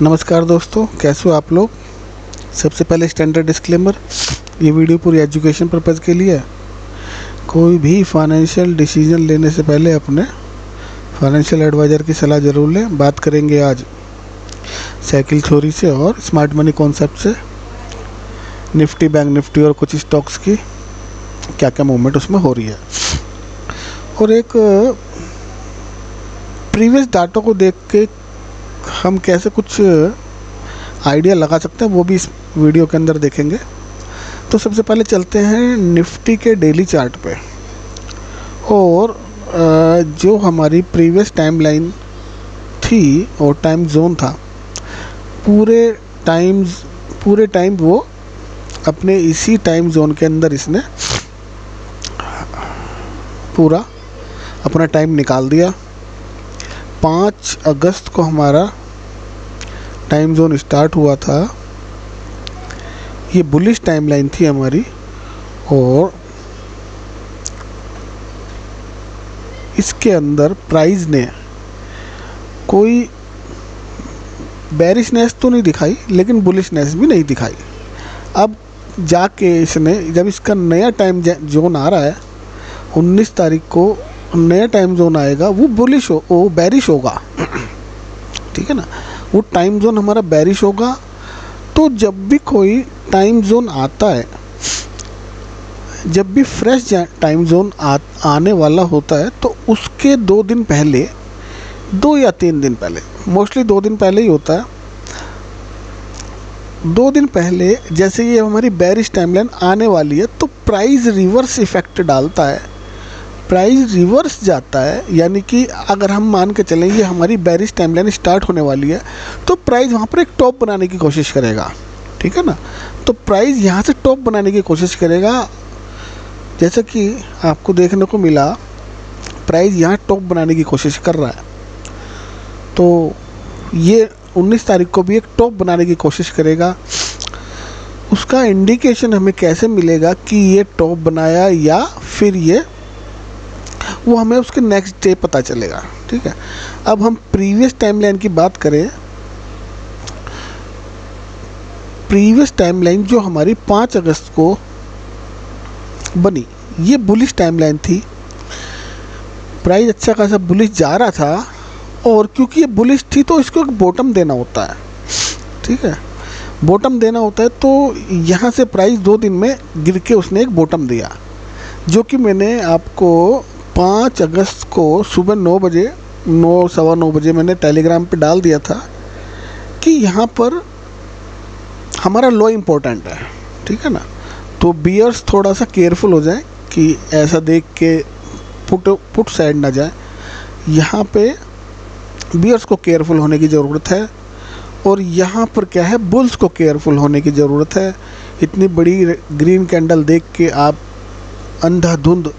नमस्कार दोस्तों, कैसे हो आप लोग। सबसे पहले स्टैंडर्ड डिस्क्लेमर, ये वीडियो पूरी एजुकेशन पर्पज़ के लिए है। कोई भी फाइनेंशियल डिसीजन लेने से पहले अपने फाइनेंशियल एडवाइज़र की सलाह ज़रूर लें। बात करेंगे आज साइकिल थ्योरी से और स्मार्ट मनी कॉन्सेप्ट से, निफ्टी, बैंक निफ्टी और कुछ स्टॉक्स की क्या क्या मूवमेंट उसमें हो रही है, और एक प्रीवियस डाटा को देख के हम कैसे कुछ आइडिया लगा सकते हैं, वो भी इस वीडियो के अंदर देखेंगे। तो सबसे पहले चलते हैं निफ्टी के डेली चार्ट पे, और जो हमारी प्रीवियस टाइम लाइन थी और टाइम जोन था, पूरे टाइम वो अपने इसी टाइम जोन के अंदर इसने पूरा अपना टाइम निकाल दिया। 5 अगस्त को हमारा टाइम जोन स्टार्ट हुआ था। ये बुलिश टाइम लाइन थी हमारी, और इसके अंदर प्राइस ने कोई बेरिशनेस तो नहीं दिखाई, लेकिन बुलिशनेस भी नहीं दिखाई। अब जाके इसने, जब इसका नया टाइम जोन आ रहा है 19 तारीख को नया टाइम जोन आएगा, वो बेरिश होगा। ठीक है ना, वो टाइम जोन हमारा बेरिश होगा। तो जब भी कोई टाइम जोन आता है, जब भी फ्रेश टाइम जोन आने वाला होता है, तो उसके 2 दिन पहले, 2 या 3 दिन पहले, मोस्टली 2 दिन पहले ही होता है। 2 दिन पहले जैसे ये हमारी बेरिश टाइमलाइन आने वाली है, तो प्राइस रिवर्स इफेक्ट डालता है, प्राइस रिवर्स जाता है। यानी कि अगर हम मान के चलें ये हमारी बेरिश टाइमलाइन स्टार्ट होने वाली है, तो प्राइस वहाँ पर एक टॉप बनाने की कोशिश करेगा। ठीक है ना, तो प्राइस यहाँ से टॉप बनाने की कोशिश करेगा। जैसा कि आपको देखने को मिला, प्राइस यहाँ टॉप बनाने की कोशिश कर रहा है। तो ये 19 तारीख को भी एक टॉप बनाने की कोशिश करेगा। उसका इंडिकेशन हमें कैसे मिलेगा कि ये टॉप बनाया, या फिर ये, वो हमें उसके नेक्स्ट डे पता चलेगा। ठीक है, अब हम प्रीवियस टाइमलाइन की बात करें। प्रीवियस टाइमलाइन जो हमारी 5 अगस्त को बनी, ये बुलिश टाइमलाइन थी। प्राइस अच्छा खासा बुलिश जा रहा था, और क्योंकि ये बुलिश थी तो इसको एक बॉटम देना होता है। ठीक है, बॉटम देना होता है। तो यहाँ से प्राइस 2 दिन में गिर के उसने एक बॉटम दिया, जो कि मैंने आपको 5 अगस्त को सुबह 9 बजे, 9 सवा 9 बजे मैंने टेलीग्राम पे डाल दिया था कि यहाँ पर हमारा लो इम्पोर्टेंट है। ठीक है ना, तो बियर्स थोड़ा सा केयरफुल हो जाए कि ऐसा देख के पुट साइड ना जाए। यहाँ पे बियर्स को केयरफुल होने की ज़रूरत है, और यहाँ पर क्या है, बुल्स को केयरफुल होने की ज़रूरत है। इतनी बड़ी ग्रीन कैंडल देख के आप अंधाधुंध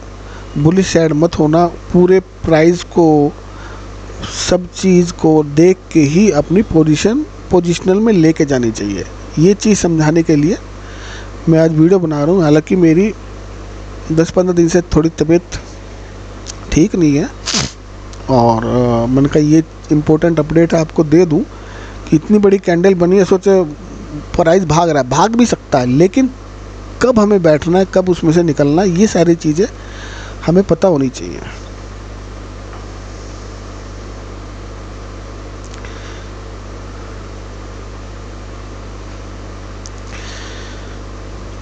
बुलिश साइड मत होना। पूरे प्राइस को, सब चीज़ को देख के ही अपनी पोजिशनल में लेके जानी चाहिए। ये चीज़ समझाने के लिए मैं आज वीडियो बना रहा हूँ। हालांकि मेरी 10-15 दिन से थोड़ी तबीयत ठीक नहीं है, और मैंने कहा ये इम्पोर्टेंट अपडेट आपको दे दूँ कि इतनी बड़ी कैंडल बनी है। सोचे प्राइस भाग रहा है, भाग भी सकता है, लेकिन कब हमें बैठना है, कब उसमें से निकलना है, ये सारी चीज़ें हमें पता होनी चाहिए।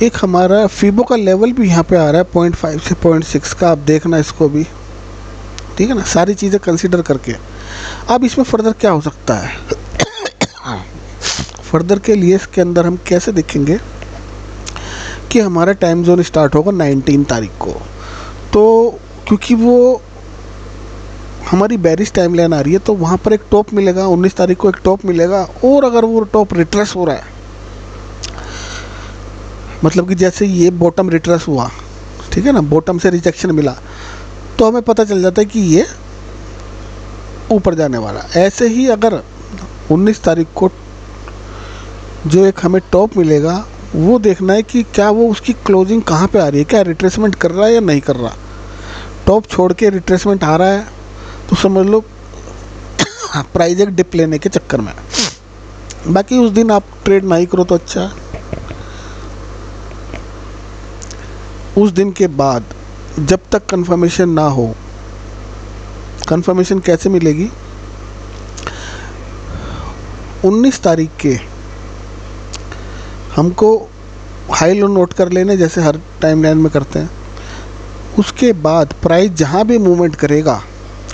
एक हमारा फीबो का लेवल भी यहाँ पे आ रहा है 0.5 से 0.6 का, आप देखना इसको भी। ठीक है ना, सारी चीज़ें कंसीडर करके। अब इसमें फर्दर क्या हो सकता है, फर्दर के लिए इसके अंदर हम कैसे देखेंगे कि हमारा टाइम जोन स्टार्ट होगा 19 तारीख को। तो क्योंकि वो हमारी बेरिश टाइम लाइन आ रही है, तो वहाँ पर एक टॉप मिलेगा, 19 तारीख को एक टॉप मिलेगा। और अगर वो टॉप रिट्रेस हो रहा है, मतलब कि जैसे ये बॉटम रिट्रेस हुआ, ठीक है ना, बॉटम से रिजेक्शन मिला, तो हमें पता चल जाता है कि ये ऊपर जाने वाला। ऐसे ही अगर 19 तारीख को जो एक हमें टॉप मिलेगा, वो देखना है कि क्या वो उसकी क्लोजिंग कहाँ पे आ रही है, क्या रिट्रेसमेंट कर रहा है या नहीं कर रहा। टॉप छोड़ के रिट्रेसमेंट आ रहा है तो समझ लो प्राइस एक डिप लेने के चक्कर में। बाकी उस दिन आप ट्रेड नहीं करो तो अच्छा है। उस दिन के बाद जब तक कंफर्मेशन ना हो, कंफर्मेशन कैसे मिलेगी? 19 तारीख के हमको हाई लो नोट कर लेना, जैसे हर टाइम लाइन में करते हैं। उसके बाद प्राइस जहाँ भी मूवमेंट करेगा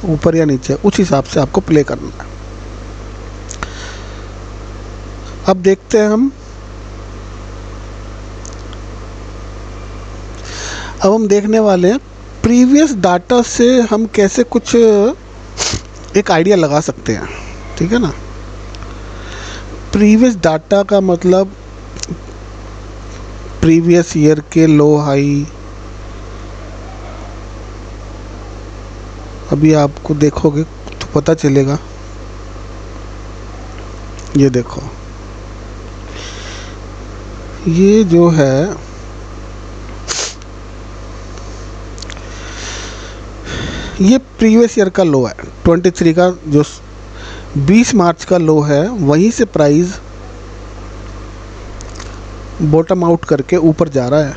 ऊपर या नीचे, उस हिसाब से आपको प्ले करना है। अब देखते हैं अब हम देखने वाले हैं प्रीवियस डाटा से हम कैसे कुछ एक आइडिया लगा सकते हैं। ठीक है ना, प्रीवियस डाटा का मतलब प्रीवियस ईयर के लो हाई। अभी आपको देखोगे तो पता चलेगा। ये देखो, ये जो है ये प्रीवियस ईयर का लो है 23 का, जो 20 मार्च का लो है। वहीं से प्राइस बॉटम आउट करके ऊपर जा रहा है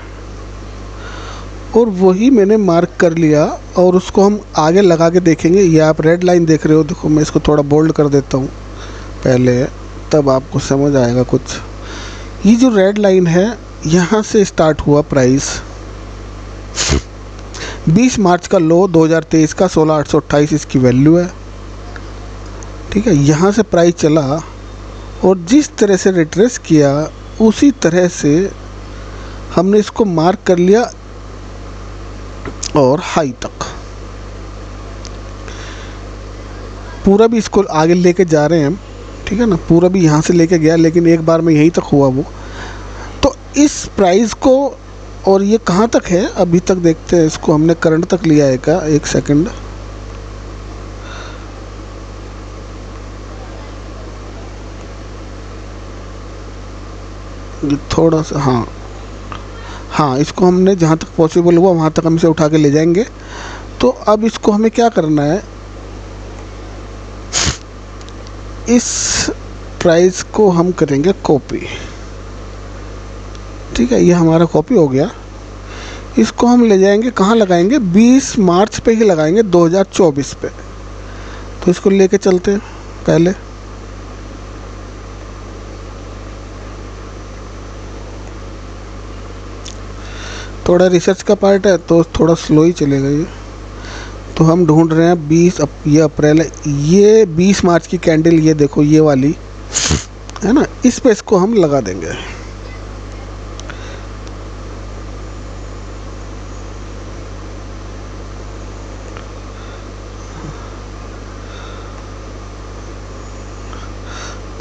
और वही मैंने मार्क कर लिया और उसको हम आगे लगा के देखेंगे। ये आप रेड लाइन देख रहे हो, देखो मैं इसको थोड़ा बोल्ड कर देता हूँ पहले, तब आपको समझ आएगा कुछ। ये जो रेड लाइन है, यहाँ से स्टार्ट हुआ प्राइस 20 मार्च का लो 2023 का 16,828 इसकी वैल्यू है। ठीक है, यहाँ से प्राइस चला और जिस तरह से रिट्रेस किया उसी तरह से हमने इसको मार्क कर लिया और हाई तक पूरा भी इसको आगे लेके जा रहे हैं हम। ठीक है ना, पूरा भी यहाँ से लेके गया, लेकिन एक बार में यहीं तक हुआ वो। तो इस प्राइस को, और ये कहाँ तक है अभी तक देखते हैं। इसको हमने करंट तक लिया है का, एक सेकंड। थोड़ा सा, हाँ इसको हमने जहाँ तक पॉसिबल हुआ वहाँ तक हम इसे उठा के ले जाएंगे। तो अब इसको हमें क्या करना है, इस प्राइस को हम करेंगे कॉपी। ठीक है, ये हमारा कॉपी हो गया। इसको हम ले जाएंगे, कहाँ लगाएंगे? 20 मार्च पे ही लगाएंगे 2024 पे। तो इसको लेके चलते हैं पहले। थोड़ा रिसर्च का पार्ट है तो थोड़ा स्लो ही चलेगा ये। तो हम ढूंढ रहे हैं 20, ये अप्रैल है, ये 20 मार्च की कैंडल, ये देखो ये वाली है ना, इस पे इसको हम लगा देंगे।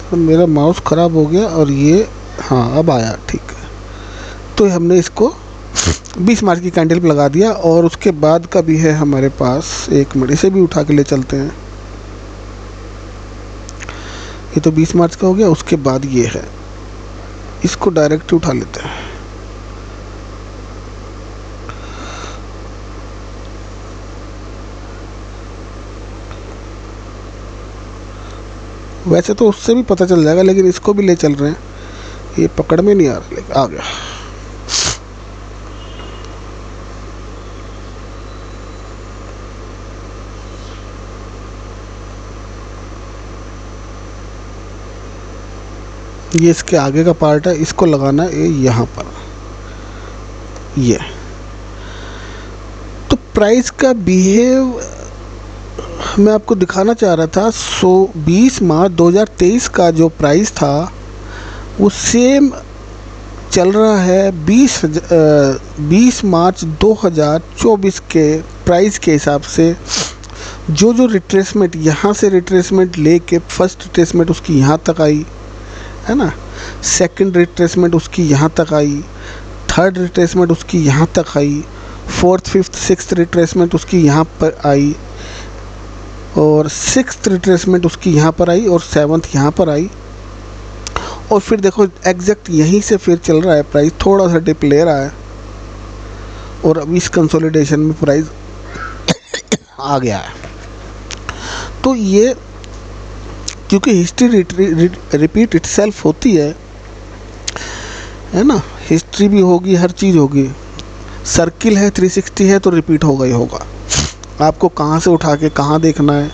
तो मेरा माउस ख़राब हो गया और ये, हाँ अब आया, ठीक है। तो हमने इसको 20 मार्च की कैंडल पे लगा दिया। और उसके बाद का भी है हमारे पास, एक मिनट इसे भी उठा के ले चलते हैं। ये तो 20 मार्च का हो गया। उसके बाद ये है, इसको डायरेक्ट उठा लेते हैं। वैसे तो उससे भी पता चल जाएगा, लेकिन इसको भी ले चल रहे हैं। ये पकड़ में नहीं आ रहा, लेकिन आ गया। ये इसके आगे का पार्ट है, इसको लगाना है यहाँ पर। ये तो प्राइस का बिहेव मैं आपको दिखाना चाह रहा था। 20 मार्च 2023 का जो प्राइस था वो सेम चल रहा है 20 मार्च 2024 के प्राइस के हिसाब से। जो जो रिट्रेसमेंट, यहाँ से रिट्रेसमेंट लेके फर्स्ट रिट्रेसमेंट उसकी यहाँ तक आई है ना, सेकंड रिट्रेसमेंट उसकी यहाँ तक आई, थर्ड रिट्रेसमेंट उसकी यहाँ तक आई, फोर्थ फिफ्थ सिक्स्थ रिट्रेसमेंट उसकी यहाँ पर आई, और सिक्स्थ रिट्रेसमेंट उसकी यहाँ पर आई, और सेवन्थ यहाँ पर आई। और फिर देखो एग्जैक्ट यहीं से फिर चल रहा है प्राइस, थोड़ा सा डिप ले रहा है और अब इस कंसोलिडेशन में प्राइस आ गया है। तो ये क्योंकि हिस्ट्री रिपीट इटसेल्फ होती है ना। हिस्ट्री भी होगी, हर चीज़ होगी। सर्किल है, 360 है, तो रिपीट होगा ही होगा। आपको कहाँ से उठा के कहाँ देखना है।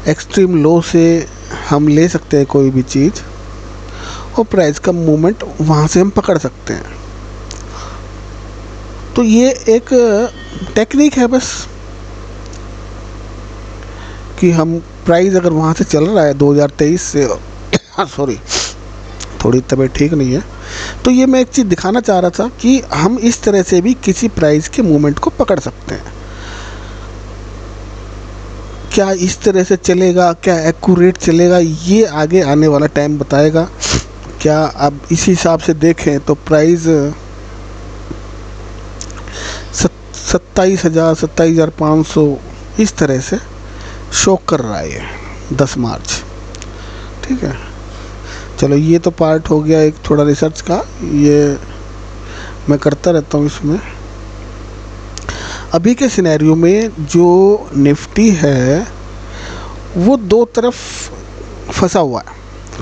एक्सट्रीम लो से हम ले सकते हैं कोई भी चीज़, और प्राइस का मूवमेंट वहाँ से हम पकड़ सकते हैं। तो ये एक टेक्निक है बस, कि हम प्राइस अगर वहाँ से चल रहा है 2023 से सॉरी, थोड़ी तबीयत ठीक नहीं है, तो ये मैं एक चीज़ दिखाना चाह रहा था कि हम इस तरह से भी किसी प्राइस के मूवमेंट को पकड़ सकते हैं। क्या इस तरह से चलेगा, क्या एक्यूरेट चलेगा, ये आगे आने वाला टाइम बताएगा। क्या अब इसी हिसाब से देखें तो प्राइस 27,000 27,500 इस तरह से शो कर रहा है ये 10 मार्च। ठीक है, चलो ये तो पार्ट हो गया एक थोड़ा रिसर्च का, ये मैं करता रहता हूँ इसमें। अभी के सिनेरियो में जो निफ्टी है वो दो तरफ फंसा हुआ है,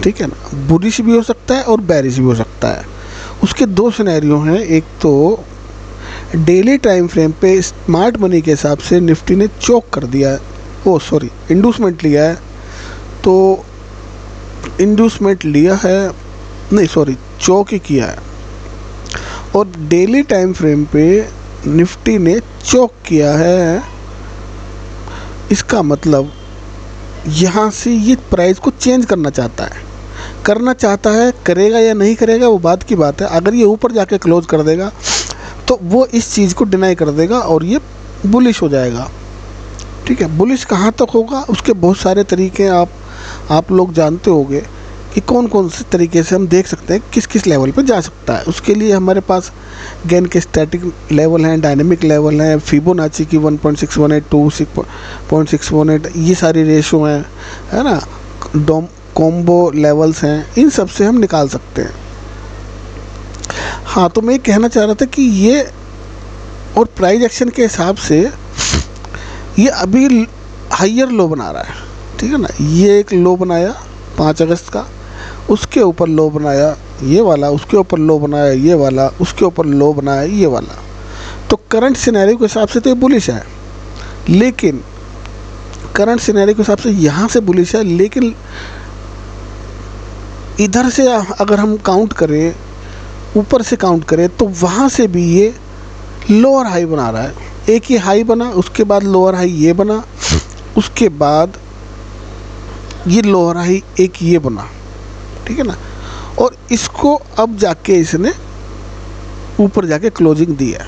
ठीक है ना। बुलिश भी हो सकता है और बेरिश भी हो सकता है। उसके दो सिनेरियो हैं। एक तो डेली टाइम फ्रेम पे स्मार्ट मनी के हिसाब से निफ्टी ने चोक कर दिया है, इंड्यूसमेंट लिया है। तो इंड्यूसमेंट लिया है, नहीं सॉरी, चोक ही किया है। और डेली टाइम फ्रेम पे निफ्टी ने चोक किया है। इसका मतलब यहाँ से ये प्राइस को चेंज करना चाहता है, करेगा या नहीं करेगा वो बात की बात है। अगर ये ऊपर जाके क्लोज कर देगा तो वो इस चीज़ को डिनाई कर देगा और ये बुलिश हो जाएगा। ठीक है, बुलिश कहाँ तक होगा उसके बहुत सारे तरीके आप लोग जानते होंगे कि कौन कौन से तरीके से हम देख सकते हैं किस किस लेवल पे जा सकता है। उसके लिए हमारे पास गेन के स्टैटिक लेवल हैं, डायनेमिक लेवल हैं, फिबोनाची की 1.618, 2.618, ये सारी रेशो हैं, है ना, कॉम्बो लेवल्स हैं, इन सब से हम निकाल सकते हैं। हाँ, तो मैं कहना चाह रहा था कि ये और प्राइस एक्शन के हिसाब से ये अभी हायर लो बना रहा है, ठीक है ना। ये एक लो बनाया 5 अगस्त का, उसके ऊपर लो बनाया ये वाला, उसके ऊपर लो बनाया ये वाला, उसके ऊपर लो बनाया ये वाला। तो करंट सिनेरियो के हिसाब से तो ये बुलिश है, लेकिन करंट सिनेरियो के हिसाब से यहाँ से बुलिश है, लेकिन इधर से अगर हम काउंट करें, ऊपर से काउंट करें, तो वहाँ से भी ये लोअर हाई बना रहा है। एक ही हाई बना, उसके बाद लोअर हाई ये बना, उसके बाद ये लोअर हाई एक ये बना, ठीक है ना। और इसको अब जाके इसने ऊपर जाके क्लोजिंग दी है।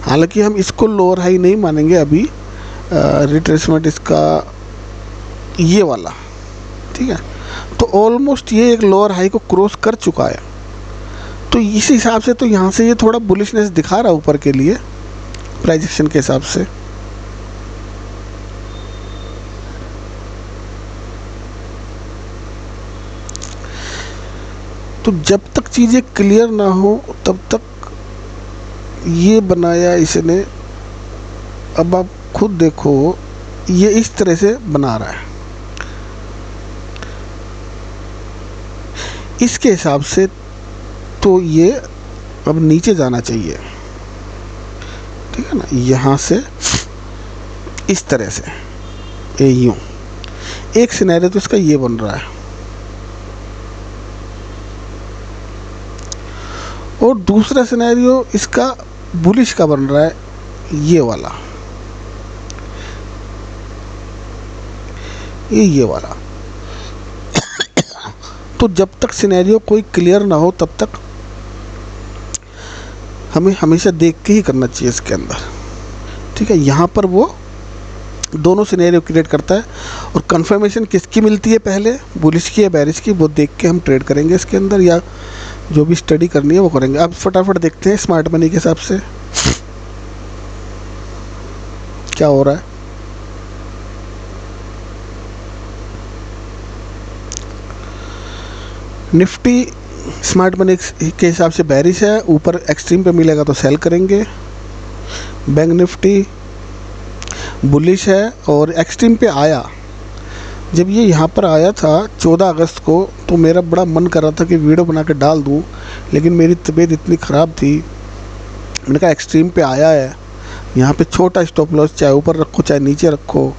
हालांकि हम इसको लोअर हाई नहीं मानेंगे अभी, रिट्रेसमेंट इसका ये वाला, ठीक है। तो ऑलमोस्ट ये एक लोअर हाई को क्रॉस कर चुका है। तो इस हिसाब से तो यहाँ से ये थोड़ा बुलिशनेस दिखा रहा है ऊपर के लिए प्राइस एक्शन के हिसाब से। तो जब तक चीज़ें क्लियर ना हो तब तक ये बनाया इसने। अब आप खुद देखो, ये इस तरह से बना रहा है। इसके हिसाब से तो ये अब नीचे जाना चाहिए, ठीक है ना, यहाँ से इस तरह से ये यूँ। एक सिनेरियो तो इसका ये बन रहा है, और दूसरा सिनेरियो इसका बुलिश का बन रहा है, ये वाला, ये वाला। तो जब तक सिनेरियो कोई क्लियर ना हो तब तक हमें हमेशा देख के ही करना चाहिए इसके अंदर, ठीक है। यहाँ पर वो दोनों सिनेरियो क्रिएट करता है, और कंफर्मेशन किसकी मिलती है पहले, बुलिश की या बेरिश की, वो देख के हम ट्रेड करेंगे इसके अंदर, या जो भी स्टडी करनी है वो करेंगे। अब फटाफट देखते हैं स्मार्ट मनी के हिसाब से क्या हो रहा है। निफ्टी स्मार्ट मनी के हिसाब से बेरिश है, ऊपर एक्सट्रीम पे मिलेगा तो सेल करेंगे। बैंक निफ्टी बुलिश है और एक्सट्रीम पे आया जब ये यहाँ पर आया था 14 अगस्त को, तो मेरा बड़ा मन कर रहा था कि वीडियो बना के डाल दूँ, लेकिन मेरी तबीयत इतनी ख़राब थी, मैंने कहा एक्सट्रीम पे आया है, यहाँ पे छोटा स्टॉप लॉस चाहे ऊपर रखो चाहे नीचे रखो,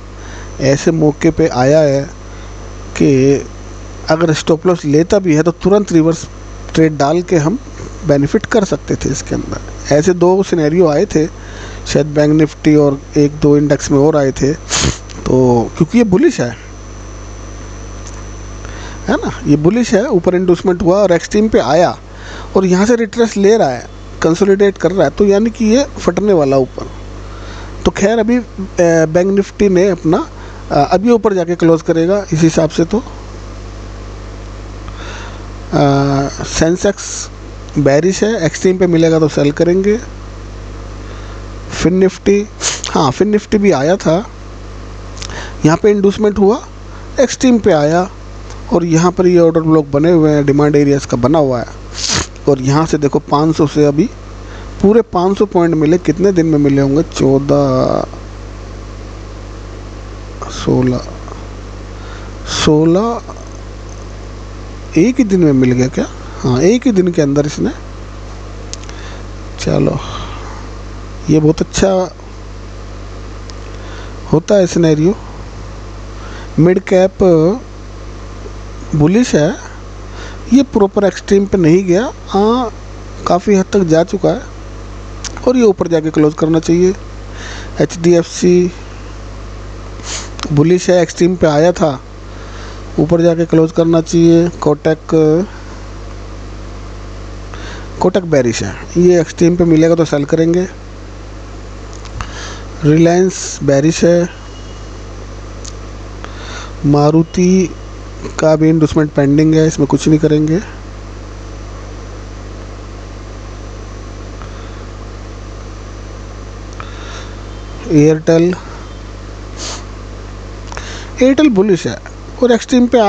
ऐसे मौके पे आया है कि अगर स्टॉप लॉस लेता भी है तो तुरंत रिवर्स ट्रेड डाल के हम बेनिफिट कर सकते थे इसके अंदर। ऐसे 2 सिनेरियो आए थे, शायद बैंक निफ्टी और 1-2 इंडेक्स में और आए थे। तो क्योंकि ये बुलिश है ना, ये बुलिश है, ऊपर इंडूसमेंट हुआ और एक्सट्रीम पे आया और यहाँ से रिट्रेस ले रहा है, कंसोलिडेट कर रहा है, तो यानी कि ये फटने वाला ऊपर। तो खैर अभी बैंक निफ्टी ने अपना अभी ऊपर जाके क्लोज करेगा इस हिसाब से। तो सेंसेक्स बैरिश है, एक्सट्रीम पे मिलेगा तो सेल करेंगे। फिन निफ्टी, हाँ फिन निफ्टी भी आया था, यहाँ पे इंडूसमेंट हुआ, एक्सट्रीम पे आया और यहाँ पर ये ऑर्डर ब्लॉक बने हुए हैं, डिमांड एरियाज का बना हुआ है। और यहाँ से देखो 500 से अभी पूरे 500 पॉइंट मिले, कितने दिन में मिले होंगे, 14, 16 एक ही दिन में मिल गया क्या? हाँ एक ही दिन के अंदर इसने, चलो ये बहुत अच्छा होता है सिनेरियो। मिड कैप बुलिश है, ये प्रॉपर एक्सट्रीम पे नहीं गया, हाँ काफ़ी हद तक जा चुका है और ये ऊपर जाके क्लोज करना चाहिए। HDFC बुलिश है, एक्सट्रीम पे आया था, ऊपर जाके क्लोज करना चाहिए। कोटक बैरिश है, ये एक्सट्रीम पे मिलेगा तो सेल करेंगे। रिलायंस बैरिश है, मारुति का भी इन्वेस्टमेंट पेंडिंग है, इसमें कुछ नहीं करेंगे। एयरटेल बुलिश है और एक्सट्रीम पे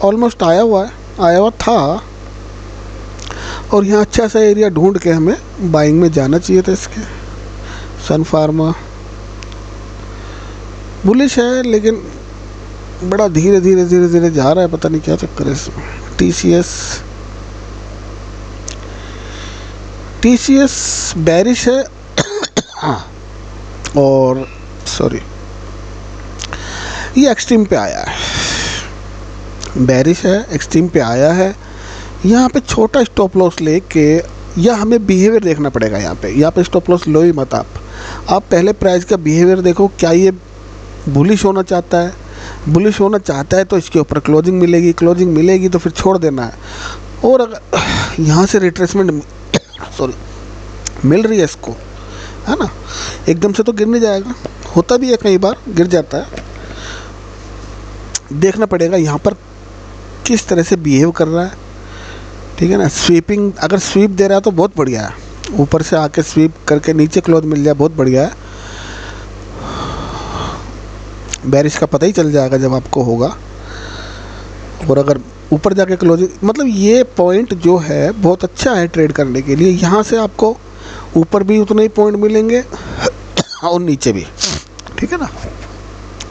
ऑलमोस्ट आया हुआ था और यहाँ अच्छा सा एरिया ढूंढ के हमें बाइंग में जाना चाहिए था इसके। सन फार्मा बुलिश है लेकिन बड़ा धीरे धीरे जा रहा है, पता नहीं क्या चक्कर है इसमें। TCS बैरिश है और सॉरी ये एक्सट्रीम पे आया है, बैरिश है, एक्सट्रीम पे आया है। यहाँ पे छोटा स्टॉप लॉस लेके या हमें बिहेवियर देखना पड़ेगा। यहाँ पे स्टॉप लॉस लो ही मत आप पहले प्राइस का बिहेवियर देखो, क्या ये बुलिश होना चाहता है। बुलिश होना चाहता है तो इसके ऊपर क्लोजिंग मिलेगी तो फिर छोड़ देना है। और अगर यहाँ से रिट्रेसमेंट मिल रही है इसको, है ना, एकदम से तो गिर नहीं जाएगा, होता भी है कई बार गिर जाता है। देखना पड़ेगा यहाँ पर किस तरह से बिहेव कर रहा है, ठीक है ना। स्वीपिंग अगर स्वीप दे रहा है तो बहुत बढ़िया है, ऊपर से आके स्वीप करके नीचे क्लोज मिल जाए बहुत बढ़िया है। बैरिश का पता ही चल जाएगा जब आपको होगा। और अगर ऊपर जाके क्लोजिंग, मतलब ये पॉइंट जो है बहुत अच्छा है ट्रेड करने के लिए। यहाँ से आपको ऊपर भी उतने ही पॉइंट मिलेंगे और नीचे भी, ठीक है ना,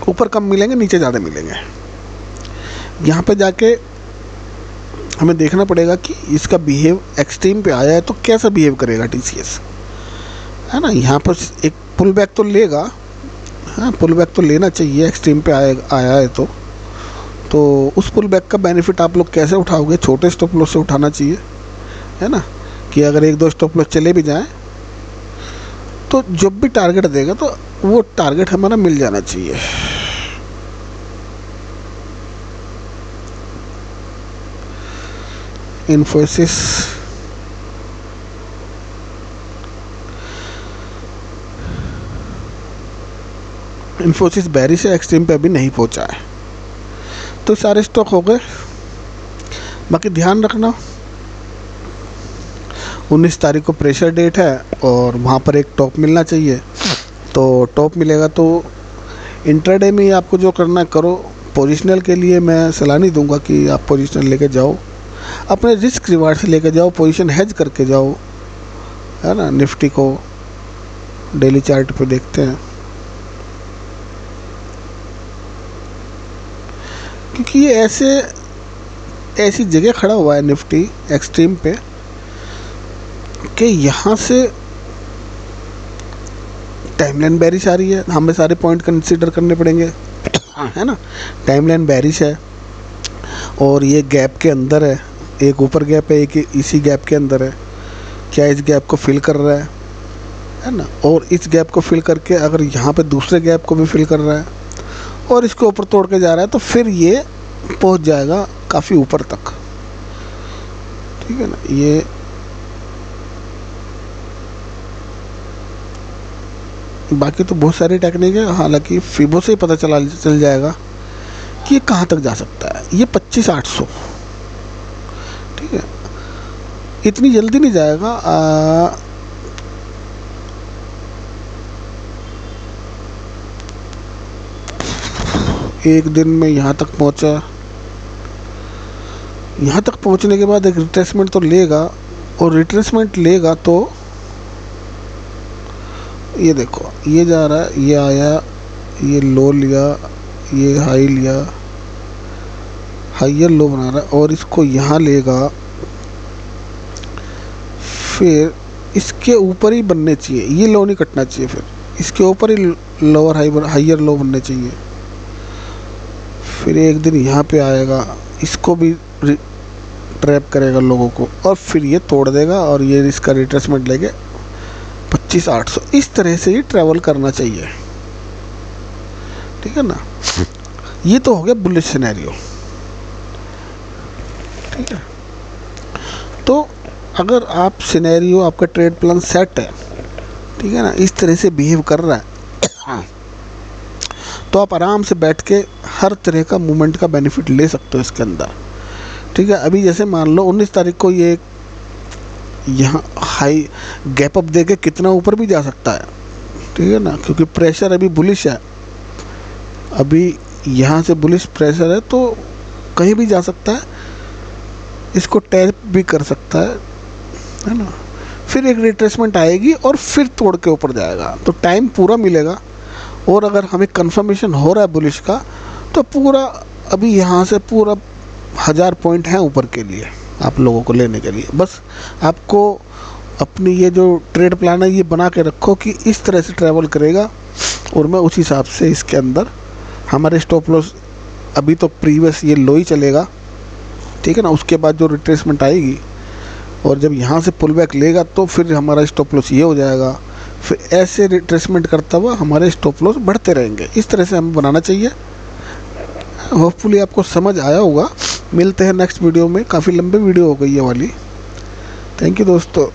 ऊपर कम मिलेंगे नीचे ज़्यादा मिलेंगे। यहाँ पे जाके हमें देखना पड़ेगा कि इसका बिहेव एक्सट्रीम पे आया है तो कैसा बिहेव करेगा TCS, है ना। यहाँ पर एक पुल बैक तो लेगा, हाँ पुल बैक तो लेना चाहिए, एक्सट्रीम पे आया है तो उस पुल बैक का बेनिफिट आप लोग कैसे उठाओगे? छोटे स्टॉप लॉस से उठाना चाहिए, है ना, कि अगर 1-2 स्टॉप लॉस चले भी जाएं तो जब भी टारगेट देगा तो वो टारगेट हमारा मिल जाना चाहिए। इन्फोसिस बैरिश है, एक्सट्रीम पे अभी नहीं पहुंचा है। तो सारे स्टॉक हो गए। बाकी ध्यान रखना 19 तारीख को प्रेशर डेट है और वहाँ पर एक टॉप मिलना चाहिए। तो टॉप मिलेगा तो इंट्राडे में ही आपको जो करना है करो। पोजिशनल के लिए मैं सलाह नहीं दूंगा कि आप पोजिशनल लेके जाओ, अपने रिस्क रिवार्ड से लेके जाओ, पोजीशन हेज करके जाओ, है ना। निफ्टी को डेली चार्ट पे देखते हैं। क्योंकि ये ऐसी जगह खड़ा हुआ है निफ्टी एक्सट्रीम पे कि यहाँ से टाइमलाइन बेरिश आ रही है, हमें सारे पॉइंट कंसीडर करने पड़ेंगे है ना। टाइमलाइन बेरिश है और ये गैप के अंदर है, एक ऊपर गैप है, एक इसी गैप के अंदर है। क्या इस गैप को फिल कर रहा है ना, और इस गैप को फिल करके अगर यहाँ पे दूसरे गैप को भी फिल कर रहा है और इसको ऊपर तोड़ के जा रहा है तो फिर ये पहुँच जाएगा काफ़ी ऊपर तक, ठीक है ना। ये बाकी तो बहुत सारी टेक्निक है, हालांकि फिबो से ही पता चल जाएगा कि ये कहाँ तक जा सकता है। ये 25,800, ठीक है, इतनी जल्दी नहीं जाएगा। एक दिन में यहाँ तक पहुँचा, यहाँ तक पहुँचने के बाद एक रिट्रेसमेंट तो लेगा, और रिट्रेसमेंट लेगा तो ये देखो ये जा रहा है, ये आया, ये लो लिया, ये हाई लिया, हाइयर लो बना रहा है, और इसको यहाँ लेगा, फिर इसके ऊपर ही बनने चाहिए, ये लो नहीं कटना चाहिए, फिर इसके ऊपर ही लोअर हाइयर लो बनने चाहिए। फिर एक दिन यहाँ पे आएगा, इसको भी ट्रैप करेगा लोगों को, और फिर ये तोड़ देगा और ये इसका रिट्रेसमेंट लेके 25,800 इस तरह से ही ट्रैवल करना चाहिए, ठीक है ना। ये तो हो गया बुलिश सिनेरियो, ठीक है। तो अगर आप सिनेरियो, आपका ट्रेड प्लान सेट है, ठीक है ना, इस तरह से बिहेव कर रहा है तो आप आराम से बैठ के हर तरह का मूवमेंट का बेनिफिट ले सकते हो इसके अंदर, ठीक है। अभी जैसे मान लो 19 तारीख को ये यहाँ हाई गैप अप दे के कितना ऊपर भी जा सकता है, ठीक है ना, क्योंकि प्रेशर अभी बुलिश है, अभी यहाँ से बुलिश प्रेशर है तो कहीं भी जा सकता है, इसको टैप भी कर सकता है ना। फिर एक रिट्रेसमेंट आएगी और फिर तोड़ के ऊपर जाएगा, तो टाइम पूरा मिलेगा। और अगर हमें कंफर्मेशन हो रहा है बुलिश का, तो पूरा अभी यहाँ से पूरा 1000 पॉइंट हैं ऊपर के लिए आप लोगों को लेने के लिए। बस आपको अपनी ये जो ट्रेड प्लान है ये बना के रखो कि इस तरह से ट्रैवल करेगा, और मैं उस हिसाब से इसके अंदर हमारे स्टॉप लॉस, अभी तो प्रीवियस ये लो ही चलेगा, ठीक है ना। उसके बाद जो रिट्रेसमेंट आएगी और जब यहाँ से पुल बैक लेगा तो फिर हमारा स्टॉप लॉस ये हो जाएगा, फिर ऐसे रिट्रेसमेंट करता हुआ हमारे स्टॉप लॉस बढ़ते रहेंगे। इस तरह से हमें बनाना चाहिए। होपफुली आपको समझ आया होगा। मिलते हैं नेक्स्ट वीडियो में, काफ़ी लंबी वीडियो हो गई ये वाली। थैंक यू दोस्तों।